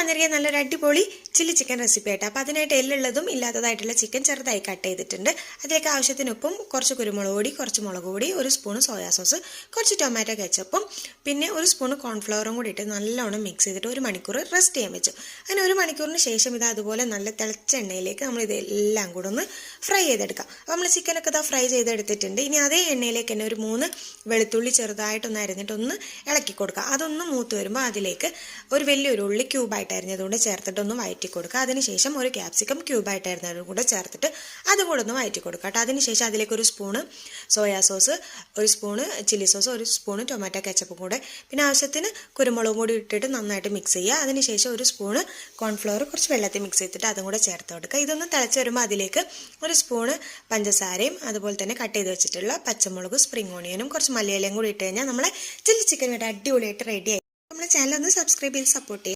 വന്നിരിക്കുന്ന നല്ലൊരു അടിപൊളി ചില്ലി ചിക്കൻ റെസിപ്പി ആയിട്ട്. അപ്പോൾ അതിനായിട്ട് എല്ലുള്ളതും ഇല്ലാത്തതായിട്ടുള്ള ചിക്കൻ ചെറുതായി കട്ട് ചെയ്തിട്ടുണ്ട്. അതിലേക്ക് ആവശ്യത്തിന് ഉപ്പും കുറച്ച് കുരുമുളക് പൊടി, കുറച്ച് മുളക് പൊടി, ഒരു സ്പൂൺ സോയാ സോസ്, കുറച്ച് ടൊമാറ്റോ കെച്ചപ്പും പിന്നെ ഒരു സ്പൂൺ കോൺഫ്ലവറും കൂടി ഇട്ട് നല്ലോണം മിക്സ് ചെയ്തിട്ട് 1 മണിക്കൂർ റെസ്റ്റ് ചെയ്യാൻ വെച്ചു. അങ്ങനെ 1 മണിക്കൂറിന് ശേഷം ഇത് അതുപോലെ നല്ല തിളച്ച എണ്ണയിലേക്ക് നമ്മൾ ഇതെല്ലാം കൂടെ ഒന്ന് ഫ്രൈ ചെയ്തെടുക്കാം. അപ്പോൾ നമ്മൾ ചിക്കനൊക്കെ ഇതാ ഫ്രൈ ചെയ്തെടുത്തിട്ടുണ്ട്. ഇനി അതേ എണ്ണയിലേക്ക് തന്നെ ഒരു 3 വെളുത്തുള്ളി ചെറുതായിട്ടൊന്ന് അരിഞ്ഞിട്ട് ഒന്ന് ഇളക്കി കൊടുക്കുക. അതൊന്ന് മൂത്ത് വരുമ്പോൾ അതിലേക്ക് ഒരു വലിയൊരു ഉള്ളി ക്യൂബായിട്ട് അരിഞ്ഞതുകൊണ്ട് ചേർത്തിട്ടൊന്ന് വഴറ്റി കൊടുക്കുക. അതിനുശേഷം ഒരു ക്യാപ്സിക്കം ക്യൂബായിട്ട് അരിഞ്ഞതും കൂടെ ചേർത്തിട്ട് അതും കൂടെ ഒന്ന് വഴറ്റി കൊടുക്കുക കേട്ടോ. അതിനുശേഷം അതിലേക്ക് ഒരു സ്പൂണ് സോയാ സോസ്, ഒരു സ്പൂണ് ചില്ലി സോസ്, ഒരു സ്പൂണ് ടൊമാറ്റോ കെച്ചപ്പും കൂടെ, പിന്നെ ആവശ്യത്തിന് കുരുമുളകും കൂടി ഇട്ടിട്ട് നന്നായിട്ട് മിക്സ് ചെയ്യുക. അതിനുശേഷം ഒരു സ്പൂണ് കോൺഫ്ലവർ കുറച്ച് വെള്ളത്തിൽ മിക്സ് ചെയ്തിട്ട് അതും കൂടെ ചേർത്ത് കൊടുക്കുക. ഇതൊന്ന് തിളച്ച് വരുമ്പോൾ അതിലേക്ക് ഒരു സ്പൂണ് പഞ്ചസാരയും അതുപോലെ തന്നെ കട്ട് ചെയ്ത് വെച്ചിട്ടുള്ള പച്ചമുളക്, സ്പ്രിംഗ് ഓണിയനും കുറച്ച് മല്ലിയിലയും കൂടി ഇട്ട് കഴിഞ്ഞാൽ നമ്മളെ ചില്ലി ചിക്കൻ ഇവിടെ അടിപൊളിയായിട്ട് റെഡി ആയി. നമ്മുടെ ചാനൽ ഒന്ന് സബ്സ്ക്രൈബ് ചെയ്ത് സപ്പോർട്ട് ചെയ്യുക.